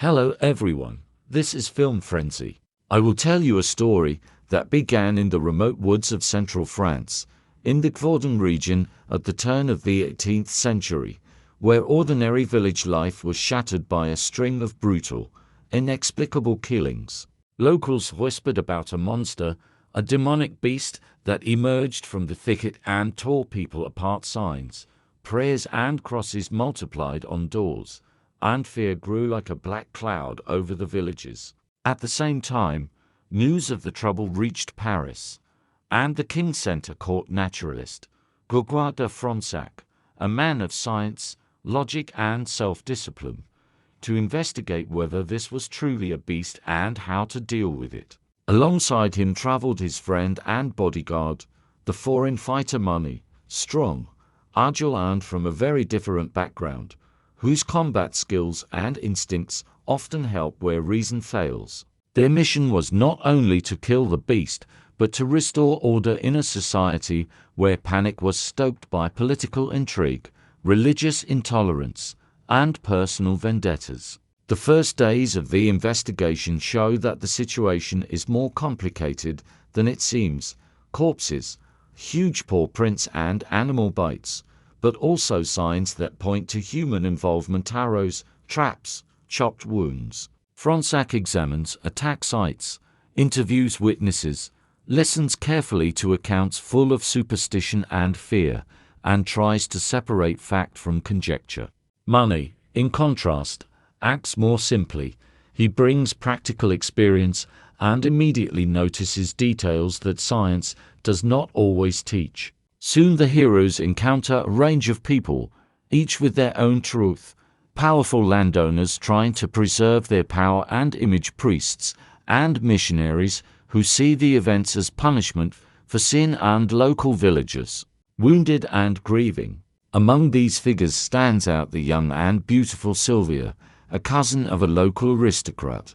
Hello everyone, this is Film Frenzy. I will tell you a story that began in the remote woods of central France, in the Gvaudan region at the turn of the 18th century, where ordinary village life was shattered by a string of brutal, inexplicable killings. Locals whispered about a monster, a demonic beast that emerged from the thicket and tore people apart. Signs, prayers and crosses multiplied on doors, and fear grew like a black cloud over the villages. At the same time, news of the trouble reached Paris, and the king sent a court naturalist, Gregoire de Fronsac, a man of science, logic and self-discipline, to investigate whether this was truly a beast and how to deal with it. Alongside him traveled his friend and bodyguard, the foreign fighter Money, strong, agile and from a very different background, whose combat skills and instincts often help where reason fails. Their mission was not only to kill the beast, but to restore order in a society where panic was stoked by political intrigue, religious intolerance, and personal vendettas. The first days of the investigation show that the situation is more complicated than it seems. Corpses, huge paw prints and animal bites, but also signs that point to human involvement: arrows, traps, chopped wounds. Fronsac examines attack sites, interviews witnesses, listens carefully to accounts full of superstition and fear, and tries to separate fact from conjecture. Money, in contrast, acts more simply. He brings practical experience and immediately notices details that science does not always teach. Soon the heroes encounter a range of people, each with their own truth: powerful landowners trying to preserve their power and image, priests and missionaries who see the events as punishment for sin, and local villagers, wounded and grieving. Among these figures stands out the young and beautiful Sylvia, a cousin of a local aristocrat,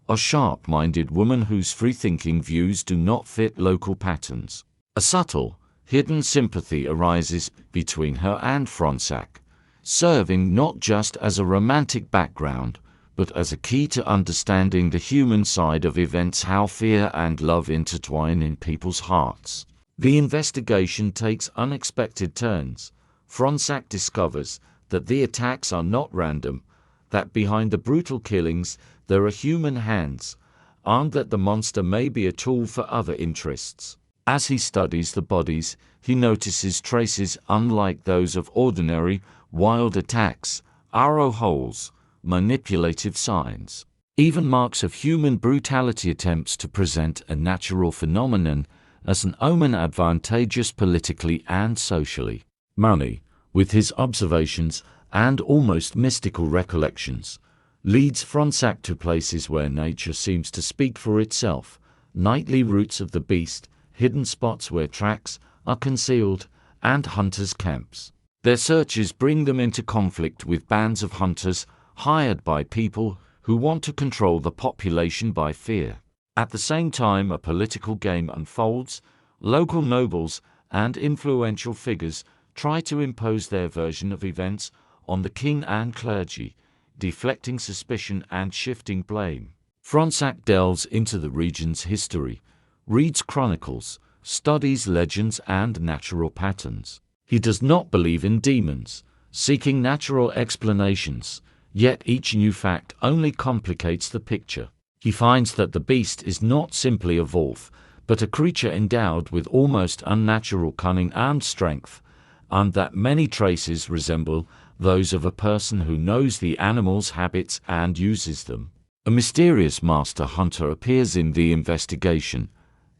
a sharp-minded woman whose free-thinking views do not fit local patterns. A subtle, hidden sympathy arises between her and Fronsac, serving not just as a romantic background, but as a key to understanding the human side of events, how fear and love intertwine in people's hearts. The investigation takes unexpected turns. Fronsac discovers that the attacks are not random, that behind the brutal killings there are human hands, and that the monster may be a tool for other interests. As he studies the bodies, he notices traces unlike those of ordinary wild attacks: arrow holes, manipulative signs, even marks of human brutality. Attempts to present a natural phenomenon as an omen advantageous politically and socially. Money, with his observations and almost mystical recollections, leads Fronsac to places where nature seems to speak for itself: nightly roots of the beast, hidden spots where tracks are concealed, and hunters' camps. Their searches bring them into conflict with bands of hunters hired by people who want to control the population by fear. At the same time, a political game unfolds. Local nobles and influential figures try to impose their version of events on the king and clergy, deflecting suspicion and shifting blame. Fronsac delves into the region's history, reads chronicles, studies legends and natural patterns. He does not believe in demons, seeking natural explanations, yet each new fact only complicates the picture. He finds that the beast is not simply a wolf, but a creature endowed with almost unnatural cunning and strength, and that many traces resemble those of a person who knows the animal's habits and uses them. A mysterious master hunter appears in the investigation,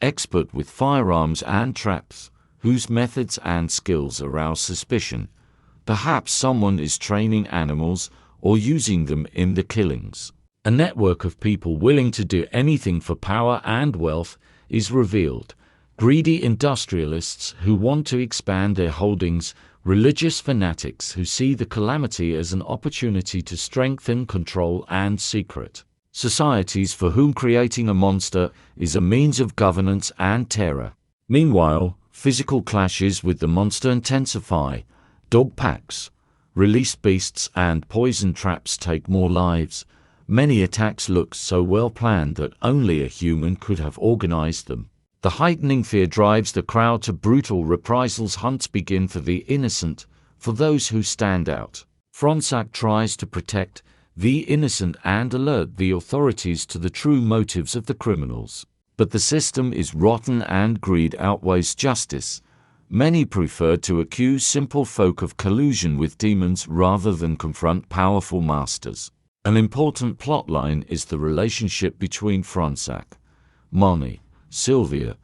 expert with firearms and traps, whose methods and skills arouse suspicion. Perhaps someone is training animals or using them in the killings. A network of people willing to do anything for power and wealth is revealed: greedy industrialists who want to expand their holdings, religious fanatics who see the calamity as an opportunity to strengthen control and secret, societies for whom creating a monster is a means of governance and terror. Meanwhile, physical clashes with the monster intensify. Dog packs, released beasts and poison traps take more lives, Many attacks looked so well planned that only a human could have organized them. The heightening fear drives the crowd to brutal reprisals. Hunts begin for the innocent, for those who stand out. Fronsac tries to protect the innocent and alert the authorities to the true motives of the criminals. But the system is rotten and greed outweighs justice. Many prefer to accuse simple folk of collusion with demons rather than confront powerful masters. An important plotline is the relationship between Fronsac, Moni, Sylvia,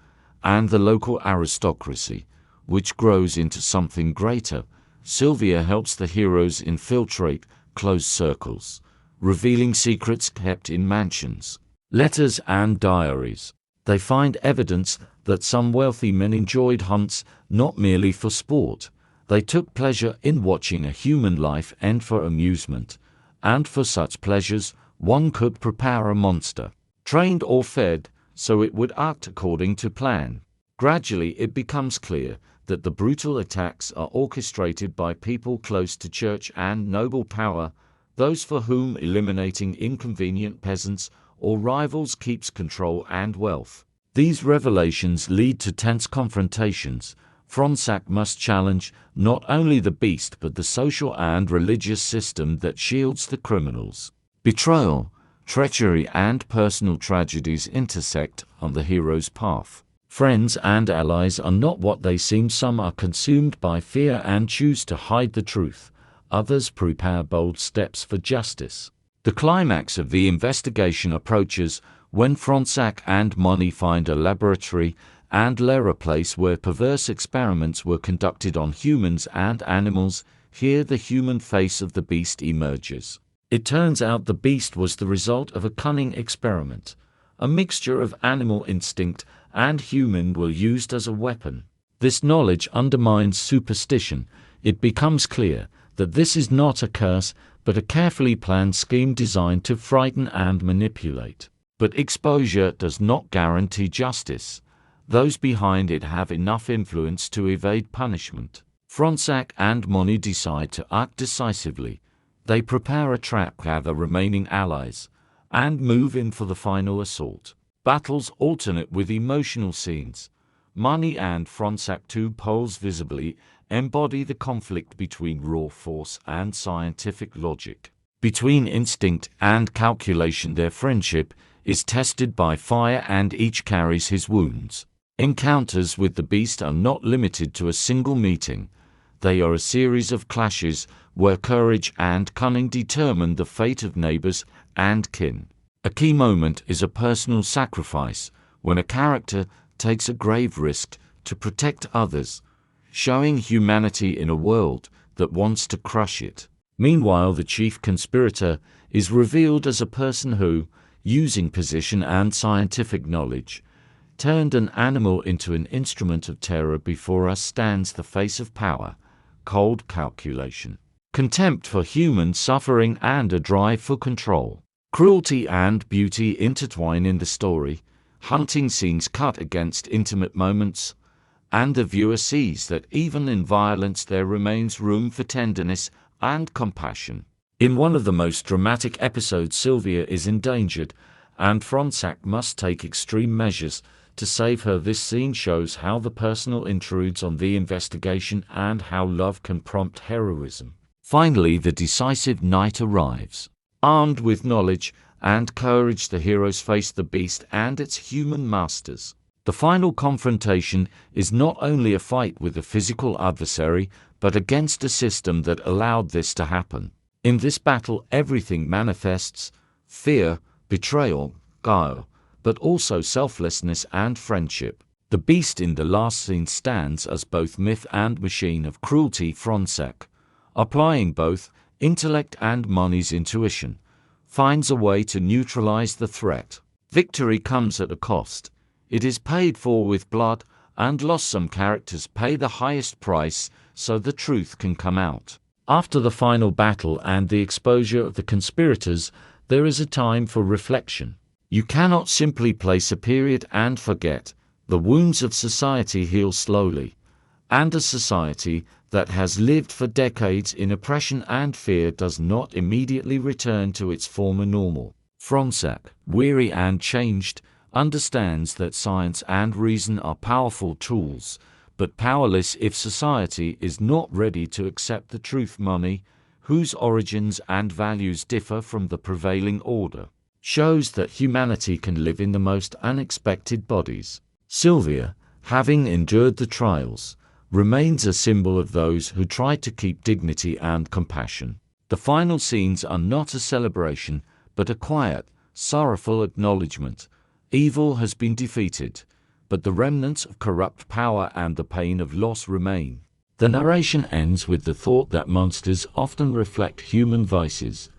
and the local aristocracy, which grows into something greater. Sylvia helps the heroes infiltrate closed circles, revealing secrets kept in mansions, letters and diaries. They find evidence that some wealthy men enjoyed hunts not merely for sport. They took pleasure in watching a human life end for amusement, and for such pleasures one could prepare a monster, trained or fed, so it would act according to plan. Gradually it becomes clear that the brutal attacks are orchestrated by people close to church and noble power, those for whom eliminating inconvenient peasants or rivals keeps control and wealth. These revelations lead to tense confrontations. Fronsac must challenge not only the beast but the social and religious system that shields the criminals. Betrayal, treachery and personal tragedies intersect on the hero's path. Friends and allies are not what they seem. Some are consumed by fear and choose to hide the truth. Others prepare bold steps for justice. The climax of the investigation approaches when Fronsac and Moni find a laboratory and lair, a place where perverse experiments were conducted on humans and animals. Here the human face of the beast emerges. It turns out the beast was the result of a cunning experiment. A mixture of animal instinct and human will used as a weapon. This knowledge undermines superstition. It becomes clear that this is not a curse, but a carefully planned scheme designed to frighten and manipulate. But exposure does not guarantee justice. Those behind it have enough influence to evade punishment. Fronsac and Moni decide to act decisively. They prepare a trap, gather remaining allies, and move in for the final assault. Battles alternate with emotional scenes. Moni and Fronsac, two poles visibly, embody the conflict between raw force and scientific logic. Between instinct and calculation, their friendship is tested by fire and each carries his wounds. Encounters with the beast are not limited to a single meeting. They are a series of clashes where courage and cunning determine the fate of neighbors and kin. A key moment is a personal sacrifice, when a character takes a grave risk to protect others, showing humanity in a world that wants to crush it. Meanwhile, the chief conspirator is revealed as a person who, using position and scientific knowledge, turned an animal into an instrument of terror. Before us stands the face of power, cold calculation, contempt for human suffering, and a drive for control. Cruelty and beauty intertwine in the story. Hunting scenes cut against intimate moments, and the viewer sees that even in violence there remains room for tenderness and compassion. In one of the most dramatic episodes, Sylvia is endangered, and Fronsac must take extreme measures to save her. This scene shows how the personal intrudes on the investigation and how love can prompt heroism. Finally, the decisive night arrives. Armed with knowledge and courage, the heroes face the beast and its human masters. The final confrontation is not only a fight with a physical adversary, but against a system that allowed this to happen. In this battle, everything manifests: fear, betrayal, guile, but also selflessness and friendship. The beast in the last scene stands as both myth and machine of cruelty. Fronsac, applying both intellect and Moni's intuition, finds a way to neutralize the threat. Victory comes at a cost. It is paid for with blood and loss. Some characters pay the highest price so the truth can come out. After the final battle and the exposure of the conspirators, there is a time for reflection. You cannot simply place a period and forget. The wounds of society heal slowly, and a society that has lived for decades in oppression and fear does not immediately return to its former normal. Fronsac, weary and changed, understands that science and reason are powerful tools, but powerless if society is not ready to accept the truth. Money, whose origins and values differ from the prevailing order, shows that humanity can live in the most unexpected bodies. Sylvia, having endured the trials, remains a symbol of those who try to keep dignity and compassion. The final scenes are not a celebration, but a quiet, sorrowful acknowledgement. Evil has been defeated, but the remnants of corrupt power and the pain of loss remain. The narration ends with the thought that monsters often reflect human vices,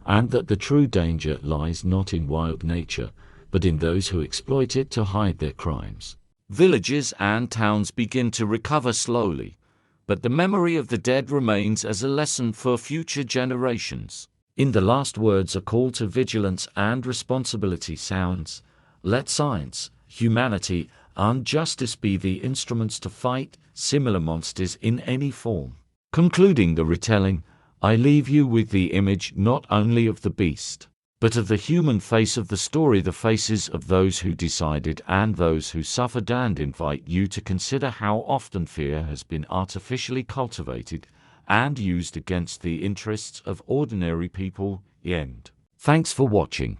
and that the true danger lies not in wild nature, but in those who exploit it to hide their crimes. Villages and towns begin to recover slowly, but the memory of the dead remains as a lesson for future generations. In the last words, a call to vigilance and responsibility sounds. Let science, humanity, and justice be the instruments to fight similar monsters in any form. Concluding the retelling, I leave you with the image not only of the beast, but of the human face of the story, the faces of those who decided and those who suffered, and invite you to consider how often fear has been artificially cultivated and used against the interests of ordinary people. End. Thanks for watching.